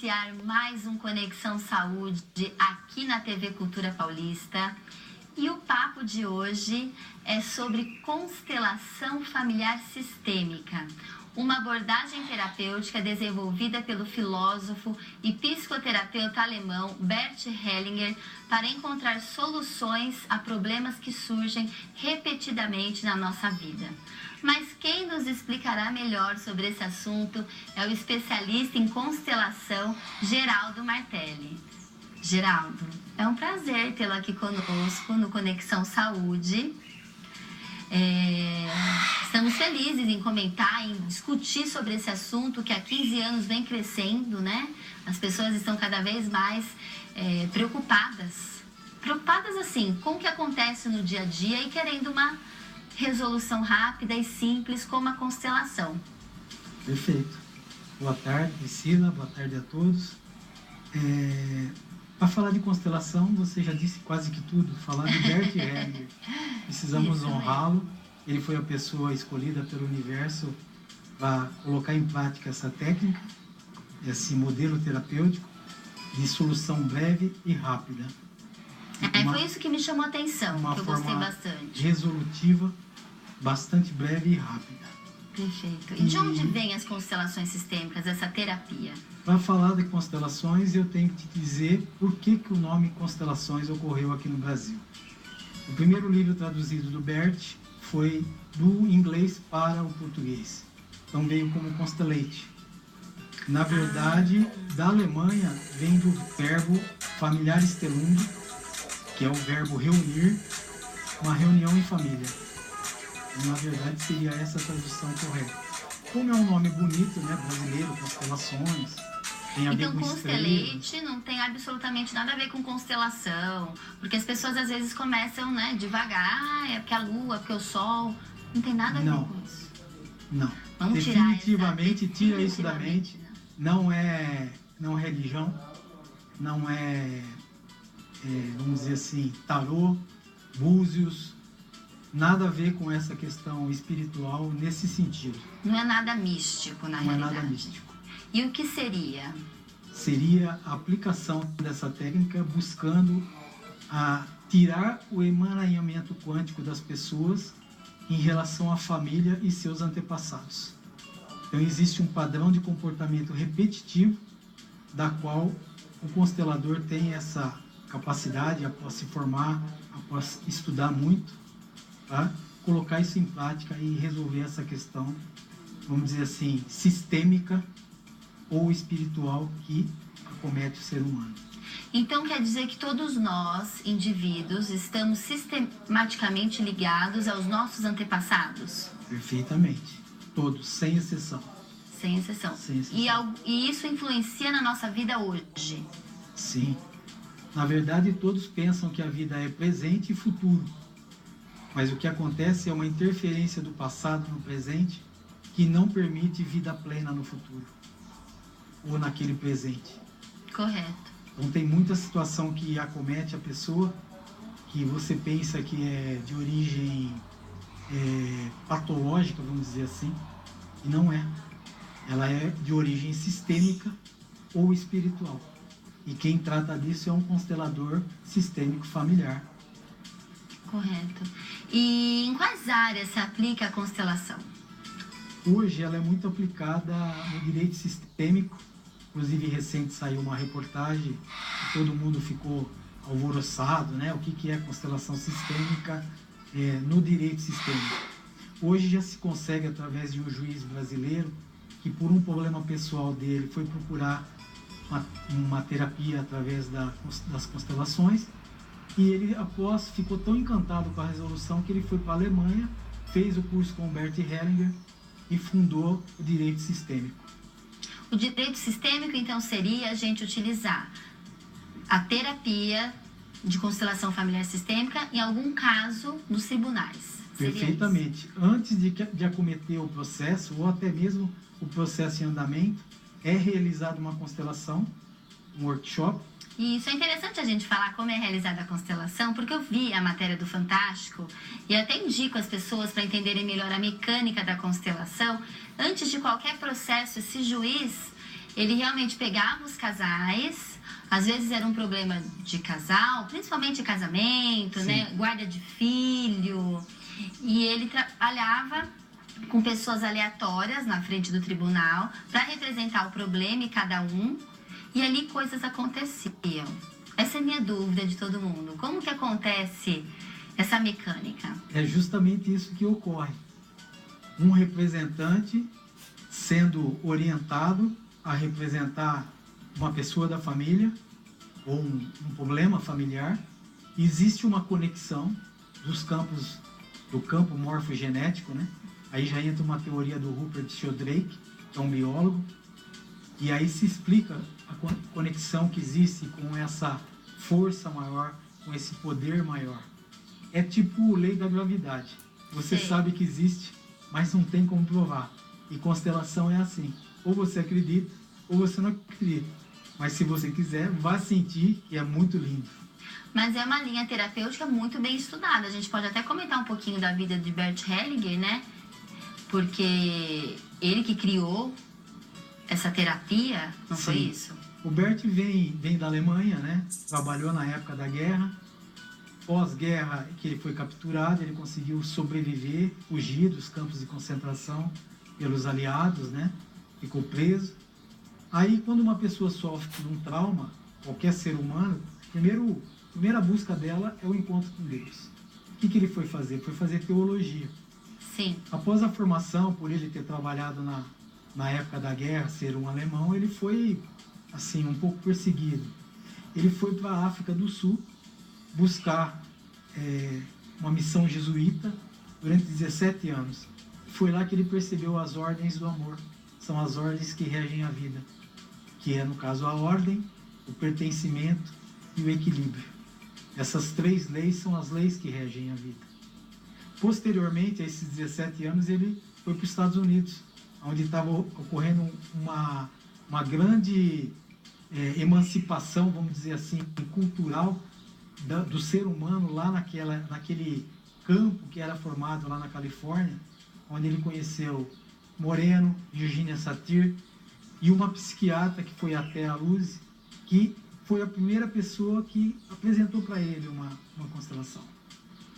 iniciar mais um Conexão Saúde aqui na TV Cultura Paulista. E o papo de hoje é sobre constelação familiar sistêmica, uma abordagem terapêutica desenvolvida pelo filósofo e psicoterapeuta alemão Bert Hellinger para encontrar soluções a problemas que surgem repetidamente na nossa vida. Mas quem nos explicará melhor sobre esse assunto é o especialista em constelação, Geraldo Martelli. Geraldo, é um prazer tê-lo aqui conosco no Conexão Saúde. Estamos felizes em comentar, em discutir sobre esse assunto que há 15 anos vem crescendo, né? As pessoas estão cada vez mais preocupadas assim, com o que acontece no dia a dia e querendo uma resolução rápida e simples como a constelação. Perfeito. Boa tarde, Priscila. Boa tarde a todos. Para falar de constelação, você já disse quase que tudo. Falar de Bert Hellinger. Precisamos honrá-lo. Ele foi a pessoa escolhida pelo universo para colocar em prática essa técnica, esse modelo terapêutico de solução breve e rápida. Foi isso que me chamou a atenção, que eu gostei bastante. Resolutiva, bastante breve e rápida. Perfeito. E de onde vêm as constelações sistêmicas, essa terapia? Para falar de constelações, eu tenho que te dizer por que o nome Constelações ocorreu aqui no Brasil. O primeiro livro traduzido do Bert foi do inglês para o português. Então veio como Constellate. Na verdade, da Alemanha vem do verbo familiaristelung, que é o verbo reunir, uma reunião em família. Na verdade, seria essa a tradução correta. Como é um nome bonito, né, brasileiro, constelações, tem a ver com Constellate não tem absolutamente nada a ver com constelação, porque as pessoas às vezes começam, né, devagar, é porque a lua, é porque o sol, não tem nada a ver com isso. Não. Vamos definitivamente tira isso da mente. Não é religião, não vamos dizer assim, tarô, búzios, nada a ver com essa questão espiritual nesse sentido. Não é nada místico, na realidade. Não é nada místico. E o que seria? Seria a aplicação dessa técnica buscando tirar o emaranhamento quântico das pessoas em relação à família e seus antepassados. Então existe um padrão de comportamento repetitivo da qual o constelador tem essa capacidade, após se formar, após estudar muito, tá? Colocar isso em prática e resolver essa questão, vamos dizer assim, sistêmica ou espiritual que acomete o ser humano. Então quer dizer que todos nós, indivíduos, estamos sistematicamente ligados aos nossos antepassados? Perfeitamente. Todos, sem exceção. Sem exceção. Sem exceção. E isso influencia na nossa vida hoje? Sim. Na verdade, todos pensam que a vida é presente e futuro. Mas o que acontece é uma interferência do passado no presente que não permite vida plena no futuro. Ou naquele presente. Correto. Então tem muita situação que acomete a pessoa que você pensa que é de origem patológica, vamos dizer assim, e não é. Ela é de origem sistêmica ou espiritual. E quem trata disso é um constelador sistêmico familiar. Correto. E em quais áreas se aplica a constelação? Hoje ela é muito aplicada no direito sistêmico. Inclusive, recente saiu uma reportagem que todo mundo ficou alvoroçado, né? O que é constelação sistêmica no direito sistêmico. Hoje já se consegue, através de um juiz brasileiro, que por um problema pessoal dele foi procurar uma terapia através das constelações, e ele, após, ficou tão encantado com a resolução que ele foi para a Alemanha, fez o curso com o Bert Hellinger e fundou o direito sistêmico. O direito sistêmico, então, seria a gente utilizar a terapia de constelação familiar sistêmica, em algum caso, nos tribunais. Perfeitamente. Antes de acometer o processo, ou até mesmo o processo em andamento, é realizada uma constelação, um workshop. E isso é interessante a gente falar como é realizada a constelação, porque eu vi a matéria do Fantástico e até indico as pessoas para entenderem melhor a mecânica da constelação. Antes de qualquer processo, esse juiz, Ele realmente pegava os casais, às vezes era um problema de casal, principalmente casamento, Sim. né? Guarda de filho. E ele trabalhava com pessoas aleatórias na frente do tribunal para representar o problema e cada um. E ali coisas aconteciam. Essa é a minha dúvida de todo mundo. Como que acontece essa mecânica? É justamente isso que ocorre. Um representante sendo orientado a representar uma pessoa da família ou um problema familiar. Existe uma conexão do campo morfogenético, né? Aí já entra uma teoria do Rupert Sheldrake, que é um biólogo, e aí se explica a conexão que existe com essa força maior, com esse poder maior. É tipo lei da gravidade. Você Sim. sabe que existe, mas não tem como provar. E constelação é assim. Ou você acredita, ou você não acredita. Mas se você quiser, vá sentir, que é muito lindo. Mas é uma linha terapêutica muito bem estudada. A gente pode até comentar um pouquinho da vida de Bert Hellinger, né? Porque ele que criou essa terapia, não foi Sim. isso? O Bert vem da Alemanha, né? Trabalhou na época da guerra. Pós-guerra, que ele foi capturado, ele conseguiu sobreviver, fugir dos campos de concentração pelos aliados, né? Ficou preso. Aí, quando uma pessoa sofre por um trauma, qualquer ser humano, a primeira busca dela é o encontro com Deus. O que ele foi fazer? Foi fazer teologia. Sim. Após a formação, por ele ter trabalhado na época da guerra, ser um alemão, ele foi, assim, um pouco perseguido. Ele foi para a África do Sul buscar uma missão jesuíta durante 17 anos. Foi lá que ele percebeu as ordens do amor. São as ordens que regem a vida, que é, no caso, a ordem, o pertencimento e o equilíbrio. Essas 3 leis são as leis que regem a vida. Posteriormente, a esses 17 anos, ele foi para os Estados Unidos, onde estava ocorrendo uma grande emancipação, vamos dizer assim, cultural do ser humano lá naquele campo que era formado lá na Califórnia, onde ele conheceu Moreno, Virginia Satir e uma psiquiatra que foi até a Luz, que foi a primeira pessoa que apresentou para ele uma constelação.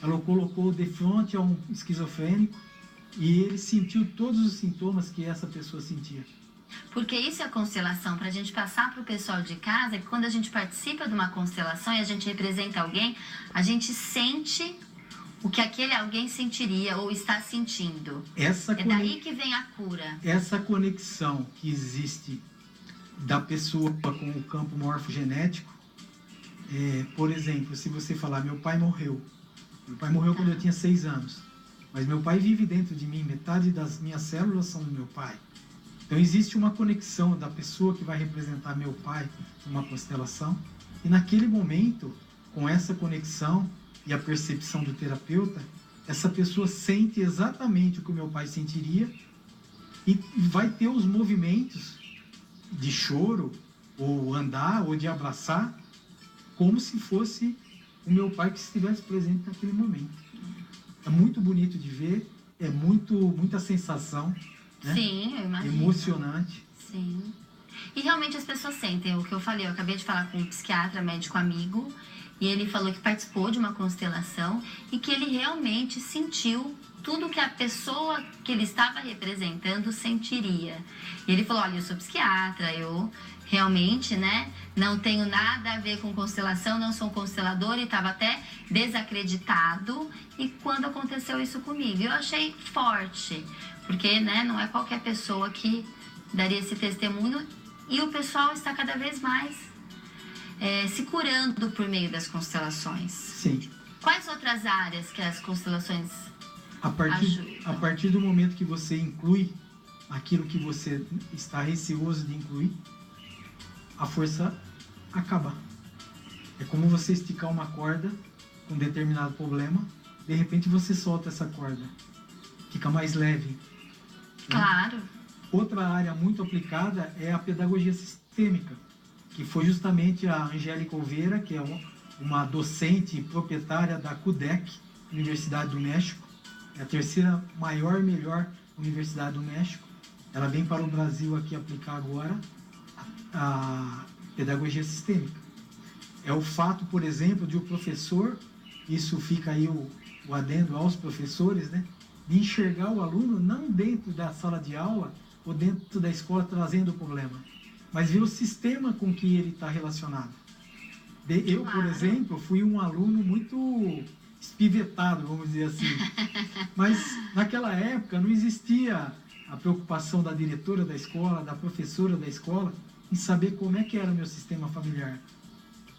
Ela o colocou de frente a um esquizofrênico e ele sentiu todos os sintomas que essa pessoa sentia. Porque isso é constelação, para a gente passar para o pessoal de casa, que quando a gente participa de uma constelação e a gente representa alguém, a gente sente o que aquele alguém sentiria ou está sentindo. É daí que vem a cura. Essa conexão que existe da pessoa com o campo morfogenético, por exemplo, se você falar, meu pai morreu quando eu tinha 6 anos, mas meu pai vive dentro de mim, metade das minhas células são do meu pai. Então existe uma conexão da pessoa que vai representar meu pai numa constelação, e naquele momento, com essa conexão e a percepção do terapeuta, essa pessoa sente exatamente o que o meu pai sentiria e vai ter os movimentos de choro, ou andar, ou de abraçar, como se fosse o meu pai que estivesse presente naquele momento. É muito bonito de ver, é muita sensação, né? Sim, eu imagino. Emocionante. Sim. E realmente as pessoas sentem o que eu falei. Eu acabei de falar com um psiquiatra, médico amigo, e ele falou que participou de uma constelação e que ele realmente sentiu tudo que a pessoa que ele estava representando sentiria. E ele falou, olha, eu sou psiquiatra, eu realmente, né, não tenho nada a ver com constelação, não sou um constelador, e estava até desacreditado. E quando aconteceu isso comigo, eu achei forte, porque, né, não é qualquer pessoa que daria esse testemunho, e o pessoal está cada vez mais se curando por meio das constelações. Sim. Quais outras áreas que as constelações ajudam? A partir do momento que você inclui aquilo que você está receoso de incluir, a força acaba. É como você esticar uma corda com um determinado problema, de repente você solta essa corda, fica mais leve. Né? Claro. Outra área muito aplicada é a pedagogia sistêmica, que foi justamente a Angélica Oliveira, que é uma docente proprietária da CUDEC, Universidade do México, é a terceira maior e melhor universidade do México. Ela vem para o Brasil aqui aplicar agora, a pedagogia sistêmica. É o fato, por exemplo, de o professor, isso fica aí o adendo aos professores, né, de enxergar o aluno não dentro da sala de aula ou dentro da escola trazendo o problema, mas ver o sistema com que ele está relacionado. Eu, por exemplo, fui um aluno muito espivetado, vamos dizer assim. Mas naquela época não existia a preocupação da diretora da escola, da professora da escola, em saber como é que era o meu sistema familiar.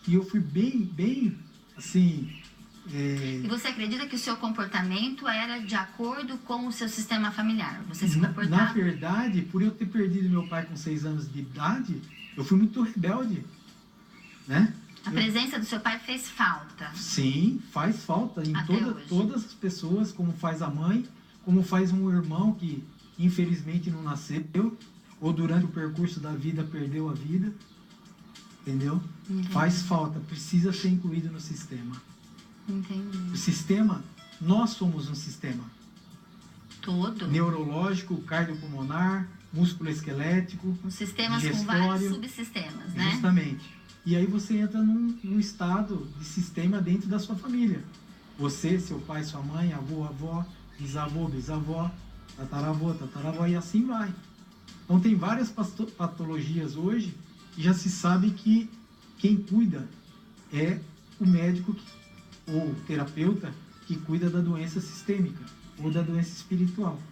E eu fui bem assim... E você acredita que o seu comportamento era de acordo com o seu sistema familiar? Você se comportava... Na verdade, por eu ter perdido meu pai com 6 anos de idade, eu fui muito rebelde, né? A presença do seu pai fez falta? Sim, faz falta em todas as pessoas, como faz a mãe, como faz um irmão que infelizmente não nasceu, ou durante o percurso da vida perdeu a vida, entendeu? Entendi. Faz falta, precisa ser incluído no sistema. Entendi. O sistema, nós somos um sistema. Todo? Neurológico, cardiopulmonar, músculo-esquelético, Um sistema com vários subsistemas, né? Justamente. E aí você entra num estado de sistema dentro da sua família. Você, seu pai, sua mãe, avô, avó, bisavô, bisavó, tataravó, e assim vai. Então tem várias patologias hoje e já se sabe que quem cuida é o médico ou o terapeuta que cuida da doença sistêmica ou da doença espiritual.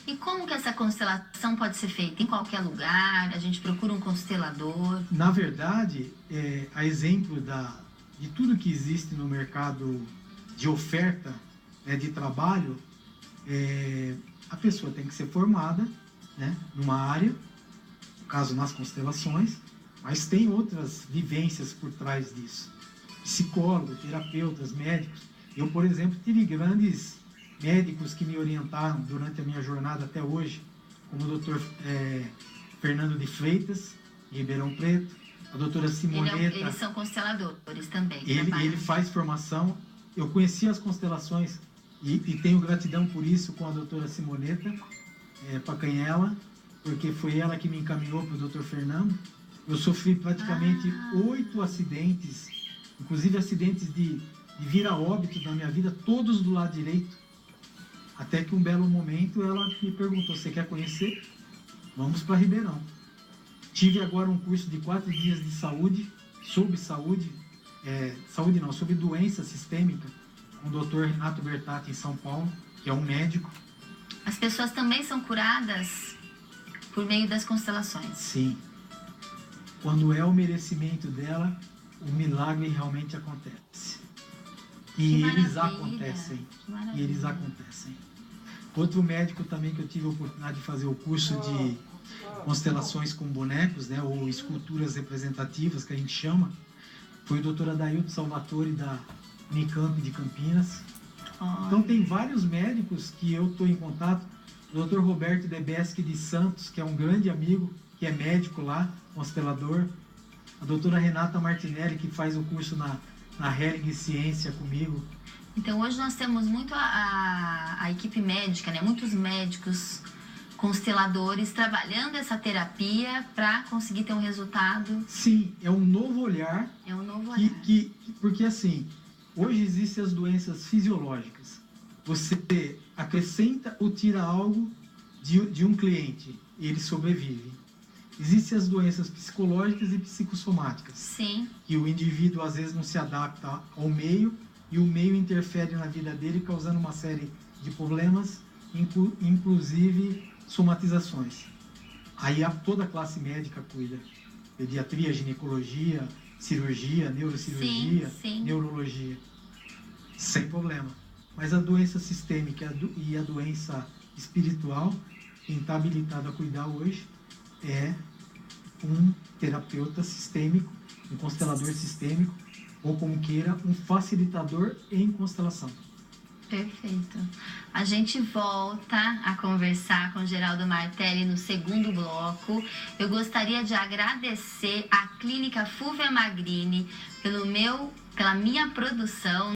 E como que essa constelação pode ser feita? Em qualquer lugar? A gente procura um constelador? Na verdade, a exemplo de tudo que existe no mercado de oferta, de trabalho, a pessoa tem que ser formada, né, numa área, no caso nas constelações, mas tem outras vivências por trás disso. Psicólogos, terapeutas, médicos. Eu, por exemplo, tive grandes médicos que me orientaram durante a minha jornada até hoje, como o Dr. Fernando de Freitas, de Ribeirão Preto, a doutora Simoneta. Eles são consteladores também. Ele faz formação. Eu conheci as constelações e tenho gratidão por isso com a doutora Simoneta Pacanhela, porque foi ela que me encaminhou para o Dr. Fernando. Eu sofri praticamente 8 acidentes, inclusive acidentes de vir a óbito na minha vida, todos do lado direito. Até que um belo momento ela me perguntou, você quer conhecer? Vamos para Ribeirão. Tive agora um curso de 4 dias de saúde, sobre sobre doença sistêmica, com o Dr. Renato Bertatti em São Paulo, que é um médico. As pessoas também são curadas por meio das constelações? Sim. Quando é o merecimento dela, o milagre realmente acontece. E eles acontecem. E eles acontecem. Outro médico também que eu tive a oportunidade de fazer o curso de constelações com bonecos, né, ou esculturas representativas, que a gente chama, foi o Dr. Adailto Salvatore, da Unicamp de Campinas. Então tem vários médicos que eu estou em contato. O Dr. Roberto Debeschi de Santos, que é um grande amigo, que é médico lá, constelador. A doutora Renata Martinelli, que faz o curso na Hering Ciência comigo. Então hoje nós temos muito a equipe médica, né? Muitos médicos consteladores trabalhando essa terapia para conseguir ter um resultado. Sim, é um novo olhar. É um novo olhar. Porque assim, hoje existem as doenças fisiológicas. Você acrescenta ou tira algo de um cliente e ele sobrevive. Existem as doenças psicológicas e psicossomáticas. Sim. Que o indivíduo às vezes não se adapta ao meio e o meio interfere na vida dele, causando uma série de problemas, inclusive somatizações. Aí toda a classe médica cuida. Pediatria, ginecologia, cirurgia, neurocirurgia, sim. Neurologia. Sem problema. Mas a doença sistêmica e a doença espiritual, quem está habilitado a cuidar hoje é um terapeuta sistêmico, um constelador sistêmico, ou como queira, um facilitador em constelação. Perfeito. A gente volta a conversar com Geraldo Martelli no segundo bloco. Eu gostaria de agradecer à Clínica Fulvia Magrini pela minha produção.